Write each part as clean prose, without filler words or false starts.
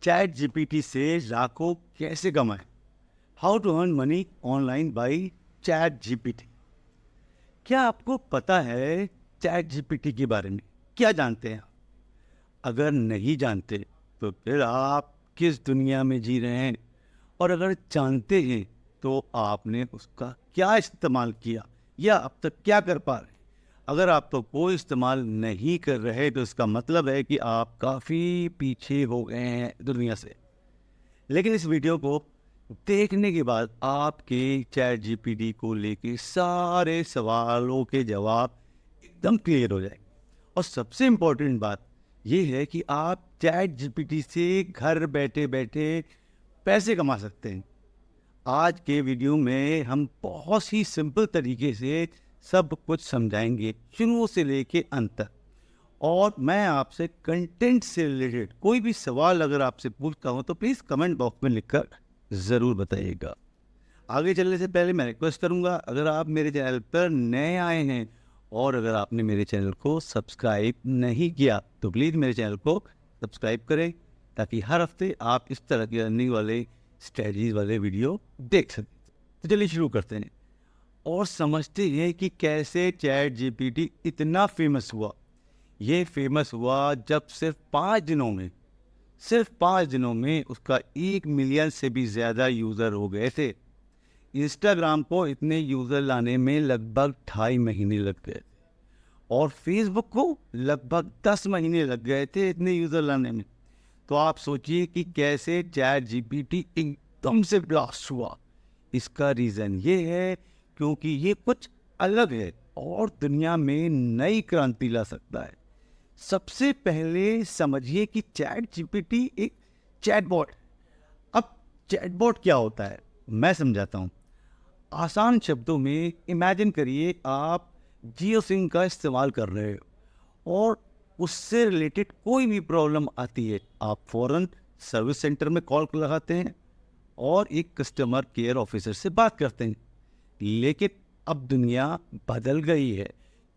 Chat GPT से लाखों कैसे कमाएं? How to earn money online by ChatGPT. क्या आपको पता है चैट जीपीटी के बारे में? क्या जानते हैं आप? अगर नहीं जानते तो फिर आप किस दुनिया में जी रहे हैं, और अगर जानते हैं तो आपने उसका क्या इस्तेमाल किया या अब तक क्या कर पा रहे हैं? अगर आप तो कोई इस्तेमाल नहीं कर रहे तो इसका मतलब है कि आप काफ़ी पीछे हो गए हैं दुनिया से। लेकिन इस वीडियो को देखने के बाद आपके चैट जीपीटी को लेके सारे सवालों के जवाब एकदम क्लियर हो जाएंगे। और सबसे इम्पोर्टेंट बात यह है कि आप चैट जीपीटी से घर बैठे बैठे पैसे कमा सकते हैं। आज के वीडियो में हम बहुत ही सिंपल तरीके से सब कुछ समझाएंगे, शुरू से लेके अंत तक। और मैं आपसे कंटेंट से रिलेटेड कोई भी सवाल अगर आपसे पूछता हूं तो प्लीज़ कमेंट बॉक्स में लिखकर ज़रूर बताइएगा। आगे चलने से पहले मैं रिक्वेस्ट करूंगा, अगर आप मेरे चैनल पर नए आए हैं और अगर आपने मेरे चैनल को सब्सक्राइब नहीं किया तो प्लीज़ मेरे चैनल को सब्सक्राइब करें, ताकि हर हफ्ते आप इस तरह के अर्निंग वाले स्ट्रेटजीज वाले वीडियो देख सकें। तो चलिए शुरू करते हैं और समझते हैं कि कैसे चैट जीपीटी इतना फेमस हुआ। ये फेमस हुआ जब सिर्फ 5 दिनों में उसका 1 मिलियन से भी ज़्यादा यूज़र हो गए थे। इंस्टाग्राम को इतने यूज़र लाने में लगभग 2.5 महीने लग गए थे और फेसबुक को लगभग 10 महीने लग गए थे इतने यूज़र लाने में। तो आप सोचिए कि कैसे चैट जीपीटी एकदम से ब्लास्ट हुआ। इसका रीज़न ये है क्योंकि ये कुछ अलग है और दुनिया में नई क्रांति ला सकता है। सबसे पहले समझिए कि चैट जीपीटी एक चैटबॉट। अब चैटबॉट क्या होता है मैं समझाता हूँ। आसान शब्दों में इमेजिन करिए आप जियो सिम का इस्तेमाल कर रहे हो और उससे रिलेटेड कोई भी प्रॉब्लम आती है, आप फ़ौरन सर्विस सेंटर में कॉल लगाते हैं और एक कस्टमर केयर ऑफिसर से बात करते हैं। लेकिन अब दुनिया बदल गई है,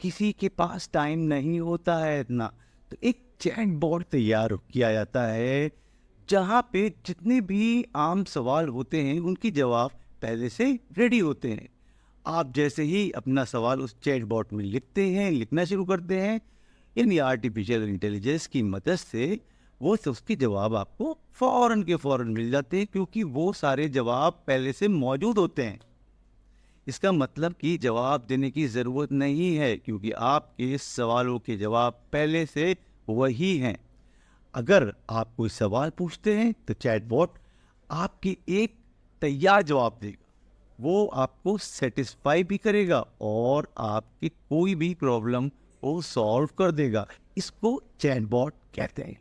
किसी के पास टाइम नहीं होता है इतना, तो एक चैटबॉट तैयार किया जाता है जहाँ पे जितने भी आम सवाल होते हैं उनकी जवाब पहले से रेडी होते हैं। आप जैसे ही अपना सवाल उस चैटबॉट में लिखना शुरू करते हैं, यानी आर्टिफिशियल इंटेलिजेंस की मदद से वो उसके जवाब आपको फ़ौरन के फ़ौरन मिल जाते हैं, क्योंकि वो सारे जवाब पहले से मौजूद होते हैं। इसका मतलब कि जवाब देने की ज़रूरत नहीं है, क्योंकि आपके सवालों के जवाब पहले से वही हैं। अगर आप कोई सवाल पूछते हैं तो चैटबॉट आपकी एक तैयार जवाब देगा, वो आपको सेटिस्फाई भी करेगा और आपकी कोई भी प्रॉब्लम को सॉल्व कर देगा। इसको चैटबॉट कहते हैं।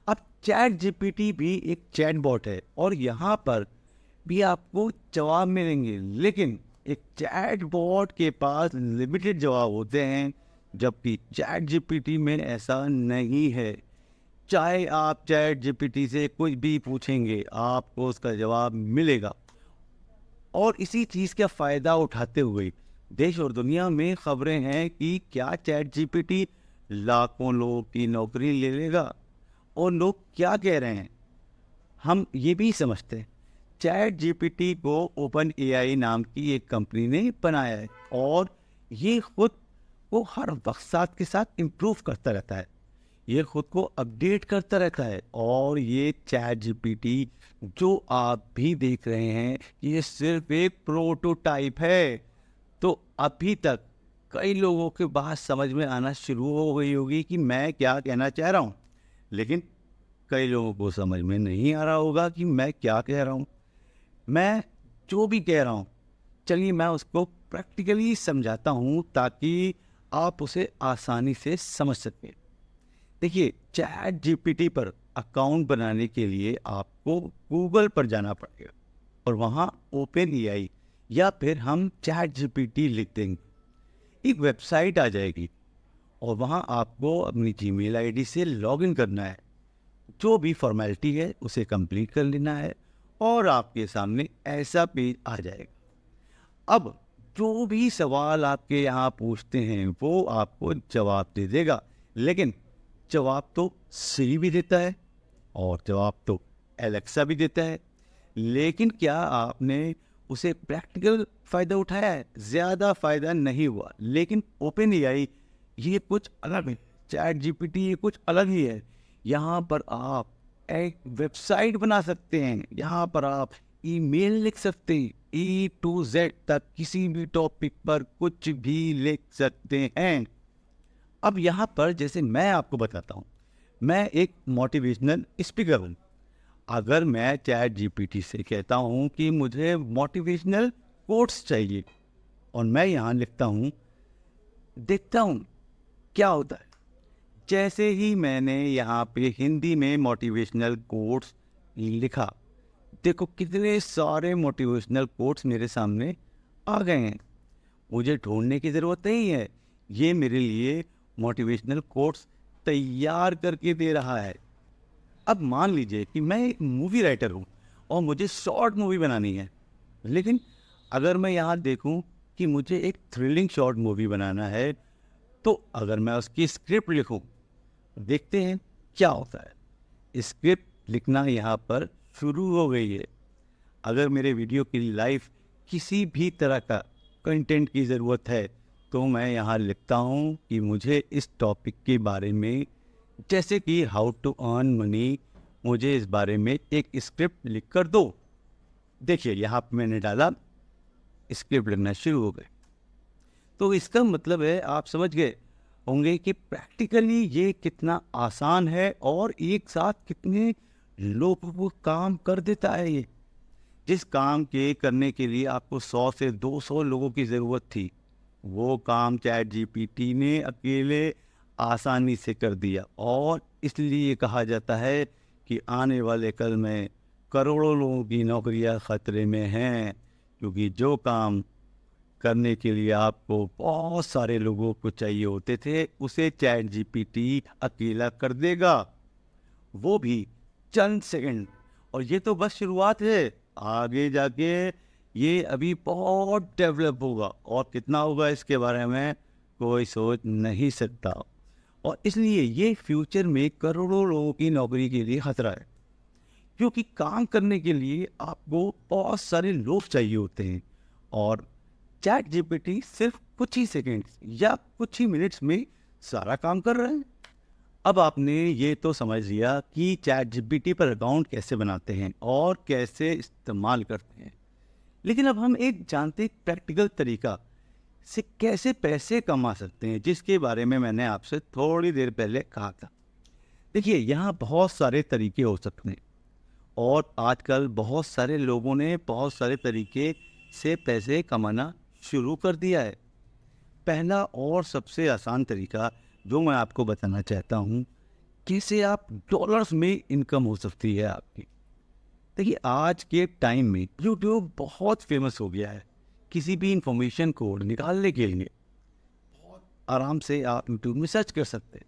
अब चैट जीपीटी भी एक चैटबॉट है और यहाँ पर भी आपको जवाब मिलेंगे, लेकिन एक चैटबॉट के पास लिमिटेड जवाब होते हैं, जबकि चैट जीपीटी में ऐसा नहीं है। चाहे आप चैट जीपीटी से कुछ भी पूछेंगे आपको उसका जवाब मिलेगा। और इसी चीज़ का फ़ायदा उठाते हुए देश और दुनिया में खबरें हैं कि क्या चैट जीपीटी लाखों लोगों की नौकरी ले लेगा। और लोग क्या कह रहे हैं हम ये भी समझते हैं। चैट जीपीटी को ओपन एआई नाम की एक कंपनी ने बनाया है और ये खुद को हर वक्त साथ के साथ इम्प्रूव करता रहता है, ये खुद को अपडेट करता रहता है। और ये चैट जीपीटी जो आप भी देख रहे हैं ये सिर्फ एक प्रोटोटाइप है। तो अभी तक कई लोगों के बात समझ में आना शुरू हो गई होगी कि मैं क्या कहना चाह रहा हूँ, लेकिन कई लोगों को समझ में नहीं आ रहा होगा कि मैं क्या कह रहा हूँ। मैं जो भी कह रहा हूँ चलिए मैं उसको प्रैक्टिकली समझाता हूँ ताकि आप उसे आसानी से समझ सकें। देखिए, चैट जीपीटी पर अकाउंट बनाने के लिए आपको गूगल पर जाना पड़ेगा और वहाँ ओपन एआई या फिर हम चैट जीपीटी लिख देंगे, एक वेबसाइट आ जाएगी और वहाँ आपको अपनी जीमेल आईडी से लॉगिन करना है। जो भी फॉर्मेलिटी है उसे कंप्लीट कर लेना है और आपके सामने ऐसा पेज आ जाएगा। अब जो भी सवाल आपके यहाँ पूछते हैं वो आपको जवाब दे देगा, लेकिन जवाब तो सही भी देता है और जवाब तो एलेक्सा भी देता है, लेकिन क्या आपने उसे प्रैक्टिकल फ़ायदा उठाया है? ज़्यादा फ़ायदा नहीं हुआ। लेकिन ओपन एआई ये कुछ अलग है, चैट जीपीटी ये कुछ अलग ही है। यहाँ पर आप एक वेबसाइट बना सकते हैं, यहाँ पर आप ईमेल लिख सकते हैं, ए टू जेड तक किसी भी टॉपिक पर कुछ भी लिख सकते हैं। अब यहाँ पर जैसे मैं आपको बताता हूँ, मैं एक मोटिवेशनल स्पीकर हूँ। अगर मैं चैट जीपीटी से कहता हूँ कि मुझे मोटिवेशनल कोट्स चाहिए और मैं यहाँ लिखता हूँ, देखता हूँ क्या होता है। जैसे ही मैंने यहाँ पे हिंदी में मोटिवेशनल कोट्स लिखा, देखो कितने सारे मोटिवेशनल कोट्स मेरे सामने आ गए हैं। मुझे ढूंढने की ज़रूरत नहीं है, ये मेरे लिए मोटिवेशनल कोट्स तैयार करके दे रहा है। अब मान लीजिए कि मैं एक मूवी राइटर हूँ और मुझे शॉर्ट मूवी बनानी है, लेकिन अगर मैं यहाँ देखूँ कि मुझे एक थ्रिलिंग शॉर्ट मूवी बनाना है, तो अगर मैं उसकी स्क्रिप्ट लिखूँ, देखते हैं क्या होता है। स्क्रिप्ट लिखना यहाँ पर शुरू हो गई है। अगर मेरे वीडियो की लाइफ किसी भी तरह का कंटेंट की ज़रूरत है, तो मैं यहाँ लिखता हूँ कि मुझे इस टॉपिक के बारे में, जैसे कि हाउ टू अर्न मनी, मुझे इस बारे में एक स्क्रिप्ट लिख कर दो। देखिए यहाँ पे मैंने डाला, स्क्रिप्ट लिखना शुरू हो गए। तो इसका मतलब है आप समझ गए होंगे कि प्रैक्टिकली ये कितना आसान है और एक साथ कितने लोगों को काम कर देता है। ये जिस काम के करने के लिए आपको 100 से 200 लोगों की ज़रूरत थी, वो काम चैट जीपीटी ने अकेले आसानी से कर दिया। और इसलिए कहा जाता है कि आने वाले कल में करोड़ों लोगों की नौकरियां खतरे में हैं, क्योंकि जो काम करने के लिए आपको बहुत सारे लोगों को चाहिए होते थे, उसे चैट जीपीटी अकेला कर देगा, वो भी चंद सेकंड। और ये तो बस शुरुआत है, आगे जाके ये अभी बहुत डेवलप होगा, और कितना होगा इसके बारे में कोई सोच नहीं सकता। और इसलिए ये फ्यूचर में करोड़ों लोगों की नौकरी के लिए खतरा है, क्योंकि काम करने के लिए आपको बहुत सारे लोग चाहिए होते हैं, और चैट जीपीटी सिर्फ कुछ ही सेकंड्स या कुछ ही मिनट्स में सारा काम कर रहा है। अब आपने ये तो समझ लिया कि चैट जीपीटी पर अकाउंट कैसे बनाते हैं और कैसे इस्तेमाल करते हैं, लेकिन अब हम एक जानते प्रैक्टिकल तरीका से कैसे पैसे कमा सकते हैं, जिसके बारे में मैंने आपसे थोड़ी देर पहले कहा था। देखिए यहाँ बहुत सारे तरीके हो सकते हैं, और आजकल बहुत सारे लोगों ने बहुत सारे तरीके से पैसे कमाना शुरू कर दिया है। पहला और सबसे आसान तरीका जो मैं आपको बताना चाहता हूँ, कैसे आप डॉलर्स में इनकम हो सकती है आपकी। देखिए आज के टाइम में यूट्यूब बहुत फेमस हो गया है। किसी भी इंफॉर्मेशन को निकालने के लिए बहुत आराम से आप यूट्यूब में सर्च कर सकते हैं।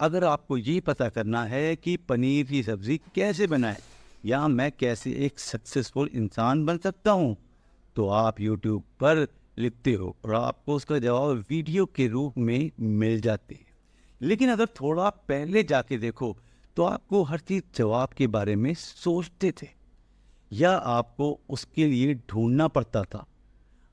अगर आपको ये पता करना है कि पनीर की सब्ज़ी कैसे बनाएं, या मैं कैसे एक सक्सेसफुल इंसान बन सकता हूँ, तो आप यूट्यूब पर लिखते हो और आपको उसका जवाब वीडियो के रूप में मिल जाते हैं। लेकिन अगर थोड़ा पहले जाके देखो, तो आपको हर चीज़ जवाब के बारे में सोचते थे, या आपको उसके लिए ढूंढना पड़ता था।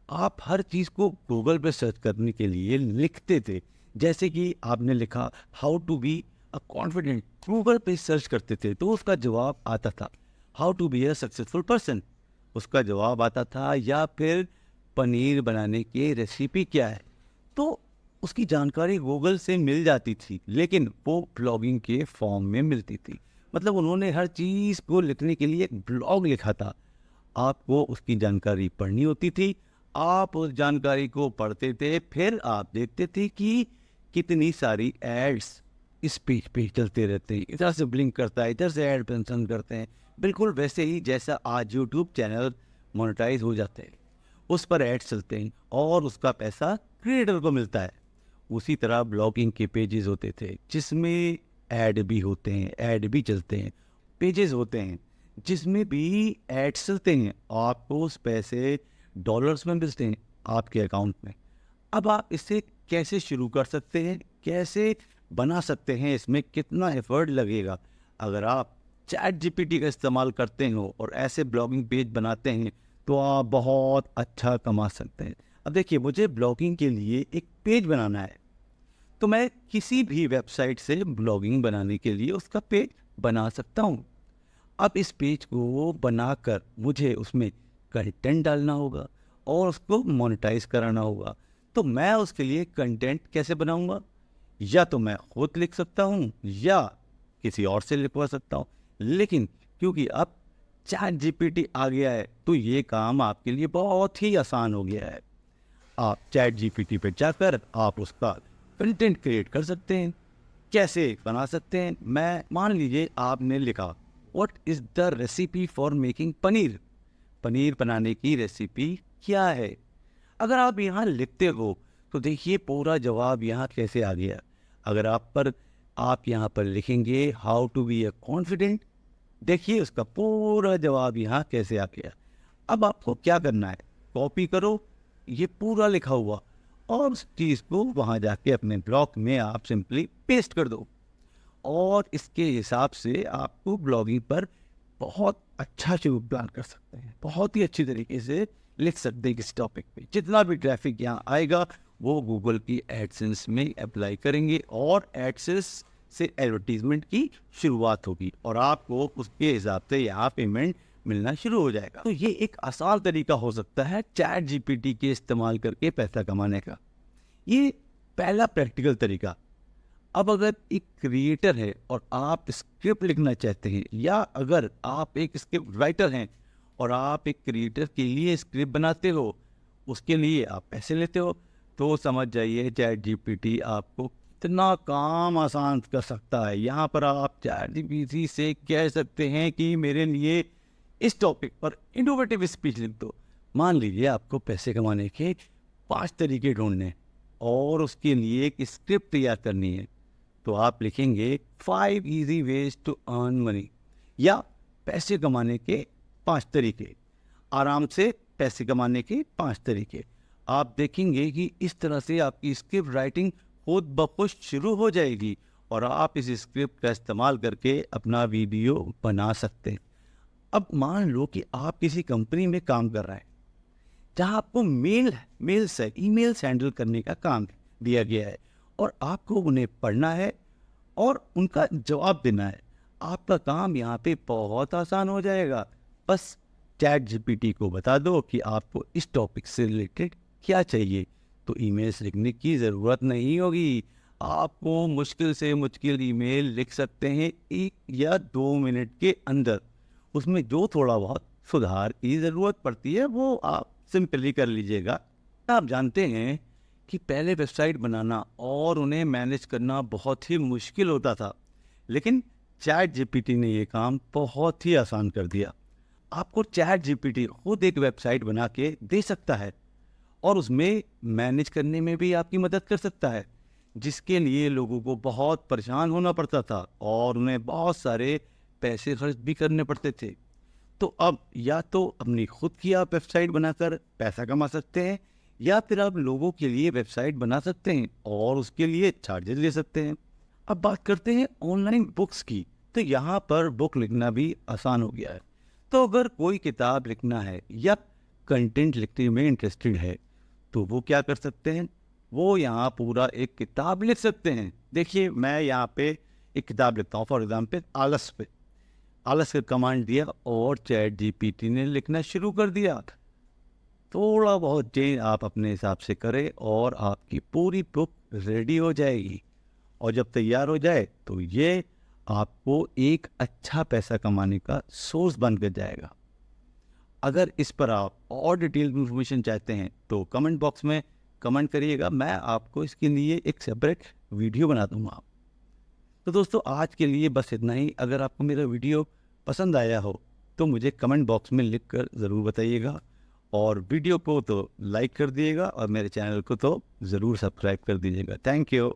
आप हर चीज़ को गूगल पे सर्च करने के लिए लिखते थे। जैसे कि आपने लिखा how to be a confident, Google पे सर्च करते थे तो उसका जवाब आता था। How to be a successful person, उसका जवाब आता था। या फिर पनीर बनाने की रेसिपी क्या है, तो उसकी जानकारी गूगल से मिल जाती थी, लेकिन वो ब्लॉगिंग के फॉर्म में मिलती थी। मतलब उन्होंने हर चीज़ को लिखने के लिए एक ब्लॉग लिखा था। आपको उसकी जानकारी पढ़नी होती थी, आप उस जानकारी को पढ़ते थे, फिर आप देखते थे कि कितनी सारी एड्स इस पेज पे चलते रहते हैं। इधर से ब्लिंक करता है, इधर से एड पसंद करते हैं, बिल्कुल वैसे ही जैसा आज यूट्यूब चैनल मोनेटाइज हो जाते हैं, उस पर एड्स चलते हैं और उसका पैसा क्रिएटर को मिलता है। उसी तरह ब्लॉगिंग के पेजेस होते थे जिसमें ऐड भी होते हैं, ऐड भी चलते हैं। पेजेस होते हैं जिसमें भी एड्स चलते हैं, आपको उस पैसे डॉलर्स में मिलते हैं आपके अकाउंट में। अब आप इसे कैसे शुरू कर सकते हैं, कैसे बना सकते हैं, इसमें कितना एफर्ट लगेगा। अगर आप चैट जीपीटी का इस्तेमाल करते हो और ऐसे ब्लॉगिंग पेज बनाते हैं तो आप बहुत अच्छा कमा सकते हैं। अब देखिए, मुझे ब्लॉगिंग के लिए एक पेज बनाना है, तो मैं किसी भी वेबसाइट से ब्लॉगिंग बनाने के लिए उसका पेज बना सकता हूँ। अब इस पेज को बनाकर मुझे उसमें कंटेंट डालना होगा और उसको मोनेटाइज कराना होगा। तो मैं उसके लिए कंटेंट कैसे बनाऊंगा? या तो मैं खुद लिख सकता हूँ या किसी और से लिखवा सकता हूँ। लेकिन क्योंकि अब चैट जीपीटी आ गया है तो ये काम आपके लिए बहुत ही आसान हो गया है। आप चैट जीपीटी पे जाकर आप उसका कंटेंट क्रिएट कर सकते हैं। कैसे बना सकते हैं? मैं मान लीजिए आपने लिखा what is the recipe for making paneer. Paneer बनाने की रेसिपी क्या है? अगर आप यहाँ लिखते हो तो देखिए पूरा जवाब यहाँ कैसे आ गया। अगर आप यहाँ पर लिखेंगे how to be a confident, देखिए उसका पूरा जवाब यहाँ कैसे आ गया। अब आपको क्या करना है? कॉपी करो ये पूरा लिखा हुआ और उस चीज़ को वहाँ जाके अपने ब्लॉग में आप सिंपली पेस्ट कर दो और इसके हिसाब से आपको ब्लॉगिंग पर बहुत अच्छा शुरू प्लान कर सकते हैं। बहुत ही अच्छी तरीके से लिख सकते हैं किस टॉपिक पे। जितना भी ट्रैफिक यहाँ आएगा वो गूगल की एडसेंस में अप्लाई करेंगे और एडसेंस से एडवर्टीजमेंट की शुरुआत होगी और आपको उसके हिसाब से यहाँ पेमेंट मिलना शुरू हो जाएगा। तो ये एक आसान तरीका हो सकता है चैट जीपीटी के इस्तेमाल करके पैसा कमाने का। ये पहला प्रैक्टिकल तरीका। अब अगर एक क्रिएटर है और आप स्क्रिप्ट लिखना चाहते हैं या अगर आप एक स्क्रिप्ट राइटर हैं और आप एक क्रिएटर के लिए स्क्रिप्ट बनाते हो, उसके लिए आप पैसे लेते हो, तो समझ जाइए चैट जीपीटी आपको कितना काम आसान कर सकता है। यहाँ पर आप चैट जीपीटी से कह सकते हैं कि मेरे लिए इस टॉपिक पर इनोवेटिव स्पीच लिख दो। मान लीजिए आपको पैसे कमाने के 5 तरीके ढूंढने और उसके लिए एक स्क्रिप्ट तैयार करनी है, तो आप लिखेंगे 5 easy ways to earn money या पैसे कमाने के 5 तरीके, आराम से पैसे कमाने के 5 तरीके। आप देखेंगे कि इस तरह से आपकी स्क्रिप्ट राइटिंग खुद ब खुद शुरू हो जाएगी और आप इस स्क्रिप्ट का इस्तेमाल करके अपना वीडियो बना सकते हैं। अब मान लो कि आप किसी कंपनी में काम कर रहे हैं जहां आपको ईमेल हैंडल करने का काम दिया गया है और आपको उन्हें पढ़ना है और उनका जवाब देना है। आपका काम यहाँ पे बहुत आसान हो जाएगा। बस चैट जीपीटी को बता दो कि आपको इस टॉपिक से रिलेटेड क्या चाहिए, तो ईमेल्स लिखने की ज़रूरत नहीं होगी। आपको मुश्किल से मुश्किल ईमेल लिख सकते हैं 1 या 2 मिनट के अंदर। उसमें जो थोड़ा बहुत सुधार की ज़रूरत पड़ती है वो आप सिंपली कर लीजिएगा। आप जानते हैं कि पहले वेबसाइट बनाना और उन्हें मैनेज करना बहुत ही मुश्किल होता था, लेकिन चैट जीपीटी ने ये काम बहुत ही आसान कर दिया। आपको चैट जीपीटी खुद एक वेबसाइट बना के दे सकता है और उसमें मैनेज करने में भी आपकी मदद कर सकता है, जिसके लिए लोगों को बहुत परेशान होना पड़ता था और उन्हें बहुत सारे पैसे खर्च भी करने पड़ते थे। तो अब या तो अपनी खुद की आप वेबसाइट बनाकर पैसा कमा सकते हैं या फिर आप लोगों के लिए वेबसाइट बना सकते हैं और उसके लिए चार्जेस ले सकते हैं। अब बात करते हैं ऑनलाइन बुक्स की। तो यहाँ पर बुक लिखना भी आसान हो गया है। तो अगर कोई किताब लिखना है या कंटेंट लिखने में इंटरेस्टेड है तो वो क्या कर सकते हैं? वो यहाँ पूरा एक किताब लिख सकते हैं। देखिए मैं यहाँ पे एक किताब लिखता हूँ, फॉर एग्जाम्पल आलस पे। आलस का कमांड दिया और चैट जीपीटी ने लिखना शुरू कर दिया। थोड़ा बहुत चेंज आप अपने हिसाब से करें और आपकी पूरी बुक रेडी हो जाएगी। और जब तैयार हो जाए तो ये आपको एक अच्छा पैसा कमाने का सोर्स बनकर जाएगा। अगर इस पर आप और डिटेल इन्फॉर्मेशन चाहते हैं तो कमेंट बॉक्स में कमेंट करिएगा, मैं आपको इसके लिए एक सेपरेट वीडियो बना दूंगा। तो दोस्तों आज के लिए बस इतना ही। अगर आपको मेरा वीडियो पसंद आया हो तो मुझे कमेंट बॉक्स में लिख कर ज़रूर बताइएगा और वीडियो को तो लाइक कर दिएगा और मेरे चैनल को तो ज़रूर सब्सक्राइब कर दीजिएगा। Thank you.